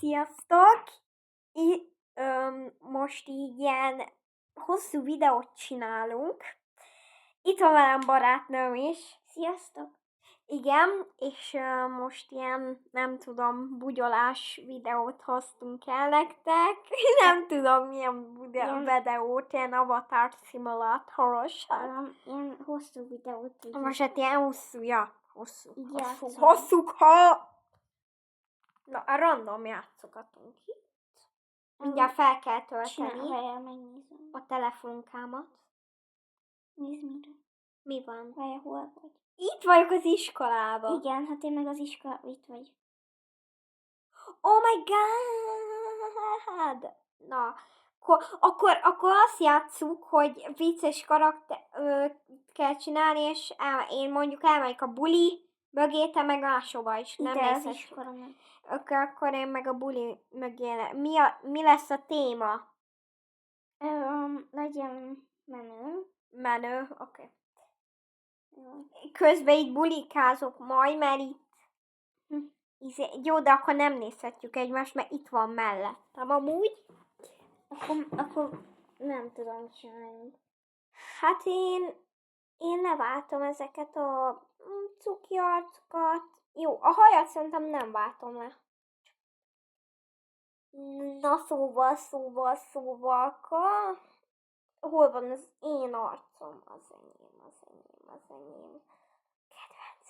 Sziasztok! Most így ilyen hosszú videót csinálunk. Itt van velem barátnőm is. Sziasztok! Igen, és most ilyen, nem tudom, bugyolás videót hoztunk el nektek. Nem tudom, milyen videót, ilyen avatar szimulátoros. Ilyen hosszú videót. Most hát ilyen hosszú, ja. Hosszú, Na, a random játszogatunk itt. Mindjárt fel kell tölteni megnézem. a telefonkámat. Nézd mire. Mi van? Várjál, hol vagy? Itt vagyok az iskolában. Igen, hát én meg az iskolában itt vagy. Oh my god! Na, akkor azt játsszuk, hogy vicces karakter kell csinálni, és én mondjuk elmegyek a buli mögé, te meg máshova is. Nem Ide az mész iskola meg. Akkor én meg a buli mögé. Mi lesz a téma? Legyen menő. Menő, oké. Jó. Közben így bulikázok majd, mert itt jó, de akkor nem nézhetjük egymást, mert itt van mellettem amúgy. Akkor nem tudom csinálni. Hát én leváltom ezeket a cuki arcokat. Jó, a hajat szerintem nem váltom le. Na szóval, hol van az én arcom? Az enyém. Kedvenc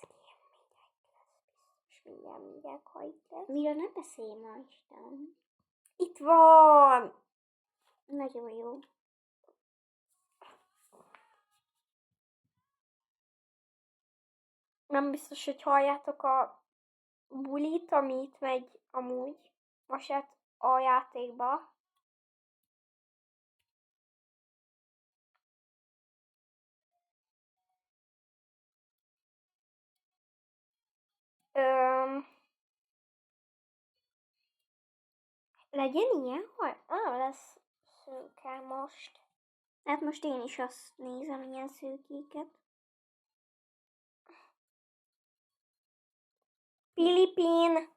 kém, mindjárt, ha itt lesz. Miről ne beszélj ma, Isten? Itt van! Nagyon jó. Nem biztos, hogy halljátok a bulit, ami itt megy amúgy. Most hát a játékba. Legyen ilyen, hogy lesz szőke most. Hát most én is azt nézem, ilyen szőkéket. Pilipin.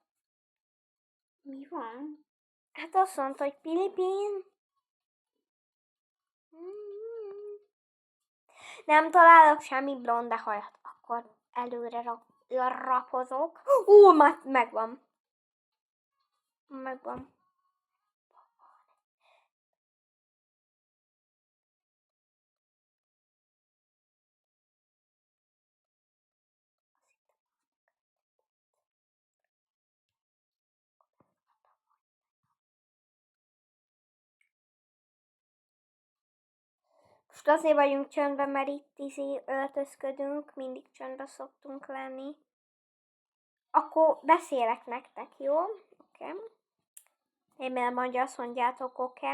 Mi van? Hát azt mondta, hogy Pilipin. Nem találok semmi blonde hajat. Akkor előre rapozok. Megvan. Most azért vagyunk csöndben, mert itt öltözködünk, mindig csöndben szoktunk lenni. Akkor beszélek nektek, jó? Oké. Remélem, hogy azt mondjátok, oké.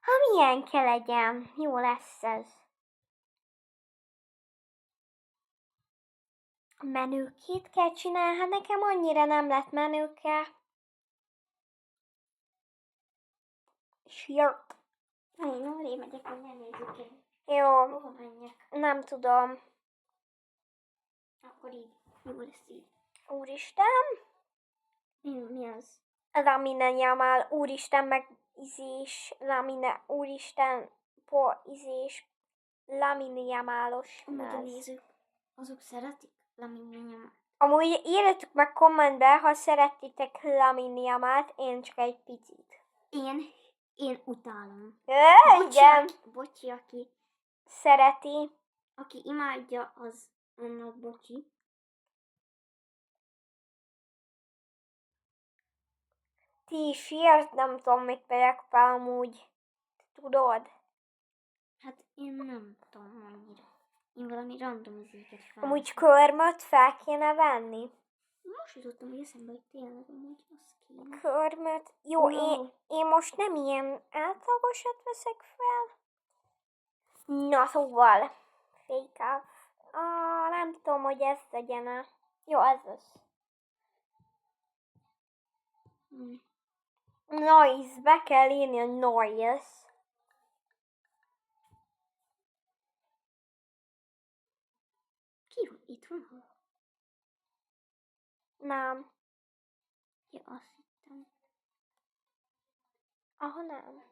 Ha milyen kell legyen, jó lesz ez. Menőkét kell csinálni, hát nekem annyira nem lett menőke. Shirt. Én arra megyek, hogy nem nézzük ki. Jó, Hova menjek? nem tudom. Akkor így. Jó lesz így. Úristen. Mi az? Lamine Yamal, úristen, meg Lamine, úristen, Lamine Yamalos. Amúgy a nézők, azok szeretik Lamine Yamalt. Amúgy írjátok meg kommentbe, ha szeretitek Lamine Yamalt, én csak egy picit. Én utálom. Igen. Bocsi, aki Szereti. Aki imádja, az annak bocsi. Ti is írt, nem tudom, mit tegyek fel amúgy. Tudod? Hát én nem tudom annyira. Én valami random izéket fel. Amúgy körmöt fel kéne venni. Most jutottam, hogy eszembe, hogy tényleg amúgy az kéne. Körmöt. Jó, No. én most nem ilyen átlagosat veszek fel. Na, szóval. Fake up. Nem tudom, hogy ez legyen-e. Jó, ez az. Noise, be kell írni a noise. Ki van? Itt van? Nem. Ja, azt hittem. Aha, nem.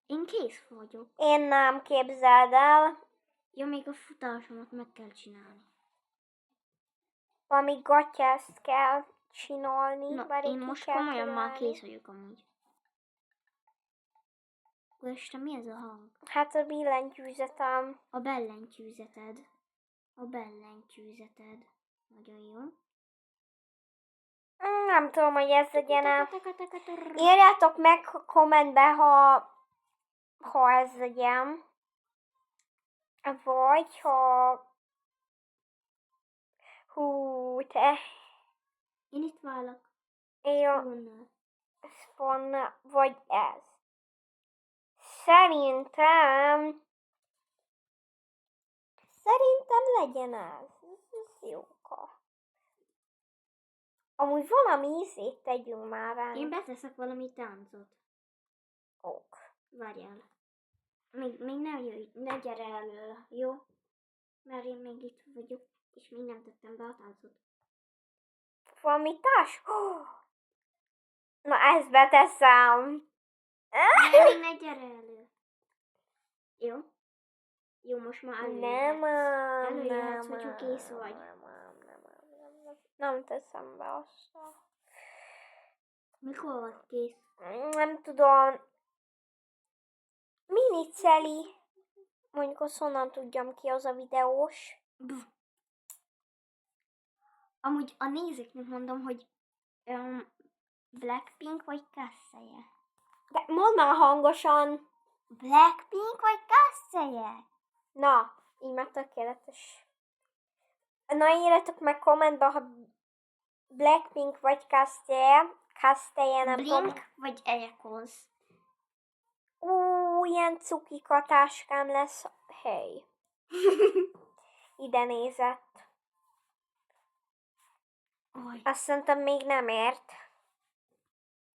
Én kész vagyok. Én nem, képzeld el. Ja, még a futásomat meg kell csinálni. Valami gatyászt kell csinálni. Na, vagy én ki most kell komolyan már találni. kész vagyok amúgy. Úristen, mi ez a hang? Hát a billentyűzetem. A billentyűzeted. A billentyűzeted. Nagyon jó. Nem tudom, hogy ez legyen. Írjátok meg kommentbe, ha ez legyen. Vagy ha... Hú, te... Én itt válok. Jó, Volna. ez van, vagy ez. Szerintem legyen ez. Ez jóka. Amúgy valami ízét tegyünk már rá. Én beteszek valami táncot. Ok. Várjál. Még ne jöjj, ne gyere elő, jó? Mert én még itt vagyok, és még nem tettem be a táncot. Valami társ? Na, ezt beteszem. De még ne gyere elő. Jó? Jó, most már előjöhetsz, hogyha kész vagy. Nem teszem be azt. Mikor vagy kész? Nem tudom. Miniceli. Mondjuk azt honnan tudjam ki, az a videós. Amúgy a nézőknek mondom, hogy Blackpink vagy Kasseje? De mondd már hangosan. Blackpink vagy Kasseje? Na, így már tökéletes. Na, írjatok meg kommentbe, ha Blackpink vagy Kasseje, nem tudom. Blink vagy Echoes? Ilyen cukika táskám lesz. Hey. Ide nézett. Oj. Azt szerintem még nem ért.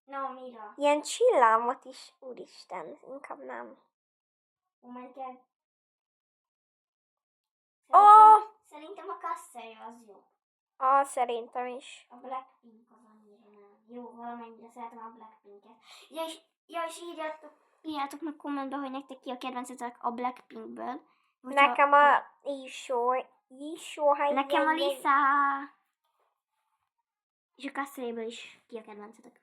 Na, mira? Ilyen csillámot is. Úristen, inkább nem. Oh my god. Szerintem a Kasseje az jó. Szerintem is. A Blackpink az annyira nem. Jó, valamennyire szeretem a Blackpinket. És írjátok meg kommentbe, hogy nektek ki a kedvencetek a Blackpinkből. Nekem a Isó. Nekem a Lisa. És a Kasszéléből is ki a kedvencetek.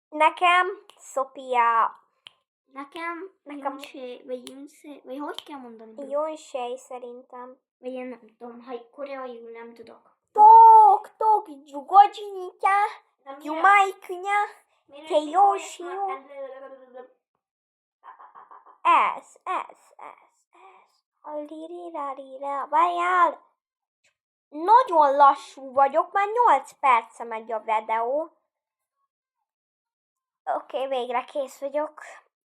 Nekem Sophia. Nekem Beyoncé, vagy hogy kell mondani? Beyoncé szerintem. Vagy én nem tudom, ha koreaiul nem tudok. Tok, Jugojinika, Jumaiknya, Teyoshio. Ez. Várjál. Nagyon lassú vagyok, már 8 perce megy a videó. Oké, végre kész vagyok.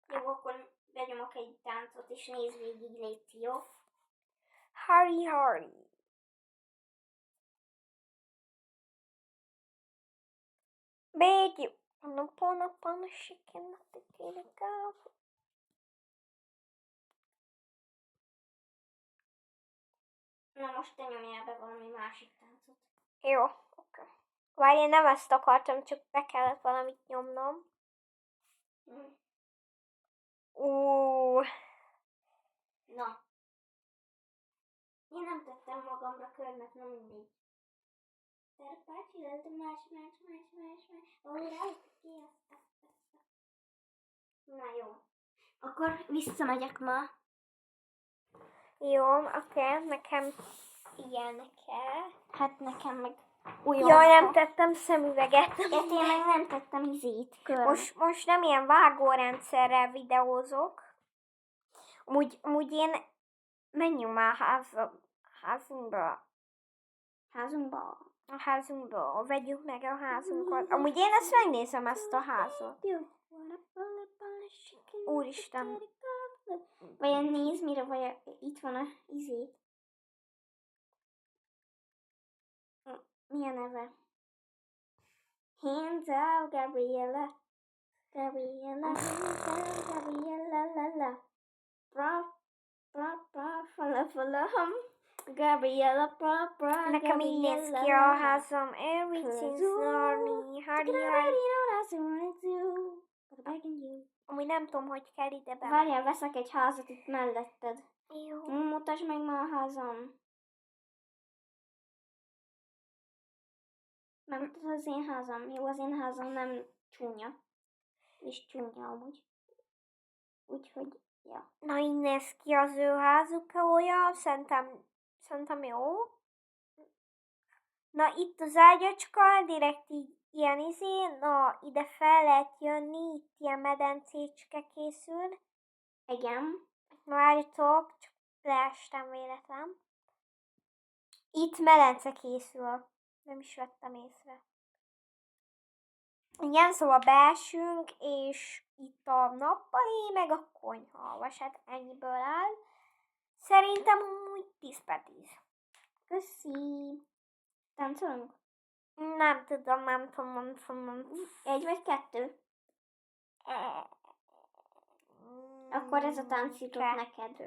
Jó, akkor benyomok egy táncot, és nézd végig, légy, jó? Hurry. Baby, napon chicken, Na most te nyomjál be valami másik táncot. Jó, oké. Várj, én nem ezt akartam, csak be kellett valamit nyomnom. Na. Én nem tettem magamra körmet, nem mindegy. Na jó. Akkor visszamegyek ma. Jó, oké, nekem ilyen kell. Hát nekem meg Jaj, nem tettem szemüveget. Én meg nem tettem izét. Most nem ilyen vágórendszerrel videózok. Amúgy én menjünk már házunkba. A házunkba. Vegyük meg a házunkat. Amúgy én ezt megnézem, ezt a házat. Jó. Úristen. Vagy nézd, mire vagy itt van a izét. Mi a neve? Hands out, Gabriella. Hands out, Gabriella, la la. Bra, follow. Gabriella Papa. Nekem így néz ki a házam. Everything's lonely. Amúgy nem tudom, hogy kell ide be. Várjál, veszek egy házat itt melletted. Jó. Mutasd meg ma a házam. Nem, ez az én házam. Jó, az én házam nem csúnya. És csúnya amúgy. Úgyhogy, ja. Na, így néz ki az ő házuk, olyan, szerintem jó. Na, itt az ágyacska, direkt így ilyen na, ide fel lehet jönni, itt ilyen medencécske készül. Igen. Várjatok, csak leestem véletlen. Itt medence készül. Nem is vettem észre. Igen, szóval beesünk, és itt a nappali, meg a konyha. Vagy hát ennyiből áll. Szerintem úgy 10/10. Köszi. Táncolunk? Nem tudom. 1 vagy 2? Akkor ez a tánc jutott neked.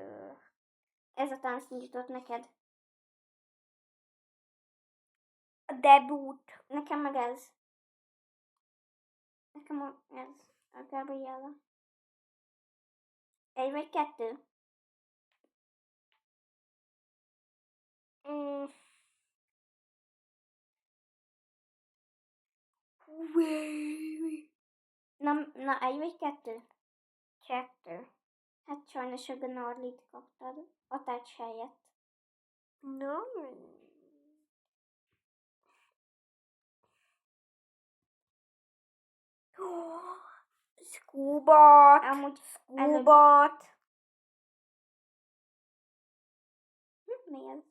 Ez a tánc jutott neked. A debut. Nekem meg ez. Nekem ez. A Gabriella. 1 vagy 2? Na 1 vagy 2? 2. Hát sajnos a Gnorlit kaptad. A touch helyett. No. Scubat. Amúgy Scubat. Mi ez?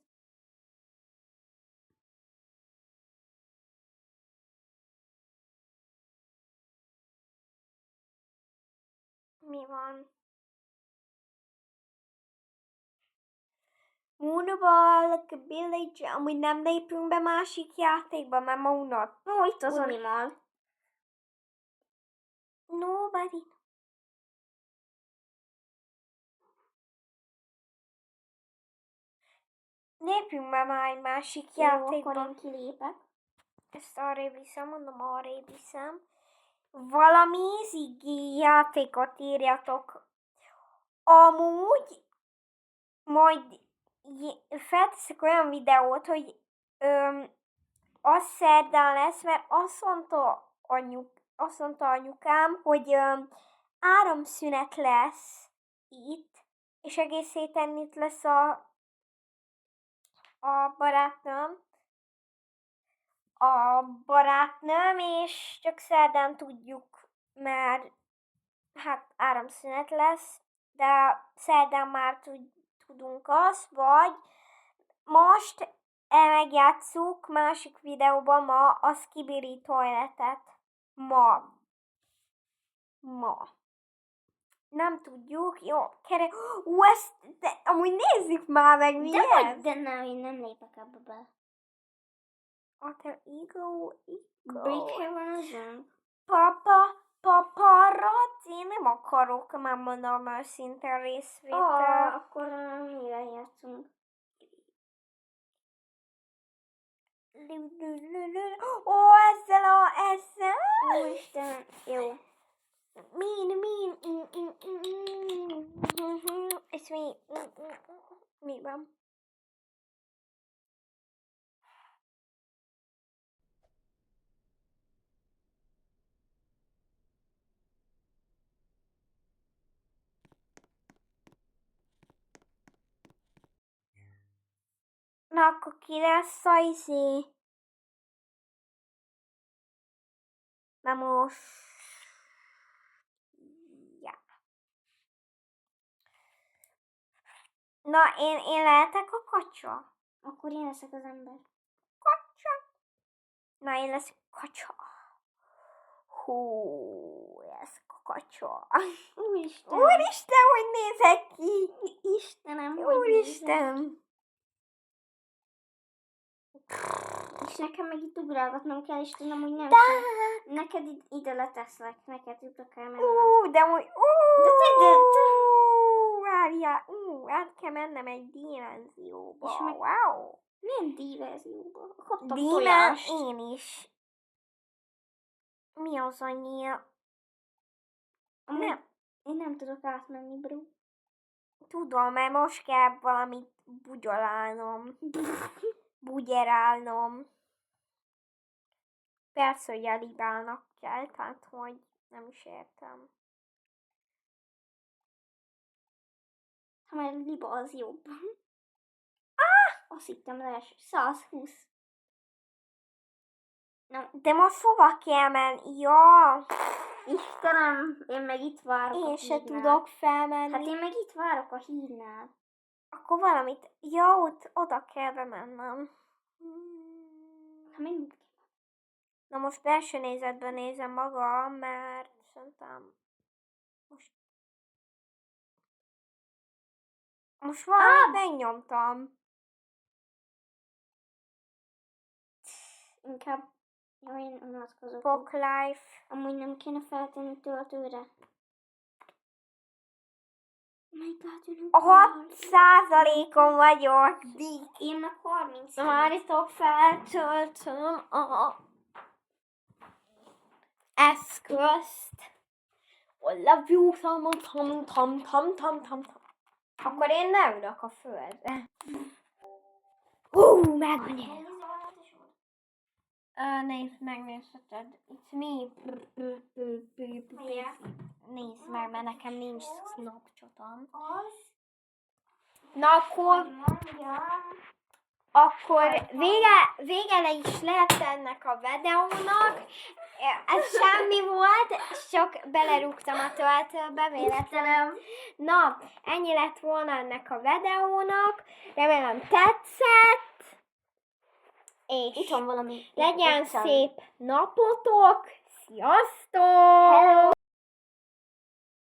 Mi van? Moonball Village, amúgy nem lépünk be másik játékba, mert ma unott. Ó, itt az animal. Nobody. Lépjünk be már egy másik játékba. Akkor én kilépek. Ezt arrébb viszem, mondom, arrébb viszem. Valami ziggy játékot írjatok. Amúgy majd felteszek olyan videót, hogy az szerdán lesz, mert azt mondta anyukám, hogy áramszünet lesz itt, és egész héten itt lesz a barátnőm, és csak szerdán tudjuk, mert hát áramszünet lesz, de szerdán már tudunk azt, vagy most megjátsszuk másik videóban ma a Skibidi Toiletet. Ma. Nem tudjuk, jó, ezt, de amúgy nézzük már meg, mi ez? De nem, én nem lépek ebbe be. Alter Ego. Brickhaven. Paparazzi, én nem akarok, már mondom őszintén részvétel. Akkor mire játszunk? Ezzel? Úristen, jó. És mi van? Na, akkor ki lesz a Na most... Ja. Na, én lehetek a kacsa? Akkor én leszek az ember. Kacsa? Na, én leszek kacsa. Hú, leszek a kacsa. Úristen. Úristen, hogy nézek ki? Istenem, hogy Úristen. És nekem meg itt ugrálgatnom kell, Istenem, hogy nem. Neked ide leteszlek, neked ide kell mennem. De úgy... De te... várjál, át kell mennem egy dimenzióba. És meg- Wow. Milyen dimenzióba? Kaptam Dímen tojást. én is. Mi az annyira? Amúgy Nem. Én nem tudok átmenni, bro. Tudom, mert most kell valamit bugyolálnom. Bugyerálnom. Persze, hogy elibálnak kell, tehát hogy nem is értem. Ha már liba az jobb. Azt hittem lees. 120. Nem, De most hova kell menni? Ja, Istenem, én meg itt várok a én se hídnál. tudok felmenni. Hát én meg itt várok a hídnál. Akkor valamit, ja, ott, oda kell bemennem. Ha menjünk. Na most belső nézetben nézem magam, mert szerintem most valamit megnyomtam. Inkább én unatkozok. Pok Life. Amúgy nem kéne feltenni töltőre. My God, you know. 6%-on vagyok. Én meg 30. Várjatok, feltöltöm a eszközt. Love you, tam. Akkor én ne ülök a földre. Megvan. Megnézheted. It's me. Nézd meg, mert nekem nincs Snapchatom. Na akkor vége le is lett ennek a videónak. Ez semmi volt, csak belerúgtam a töltőbe véletlenül. Na, ennyi lett volna ennek a videónak. Remélem tetszett. És Itt van valami. legyen szép napotok. Sziasztok! Hello!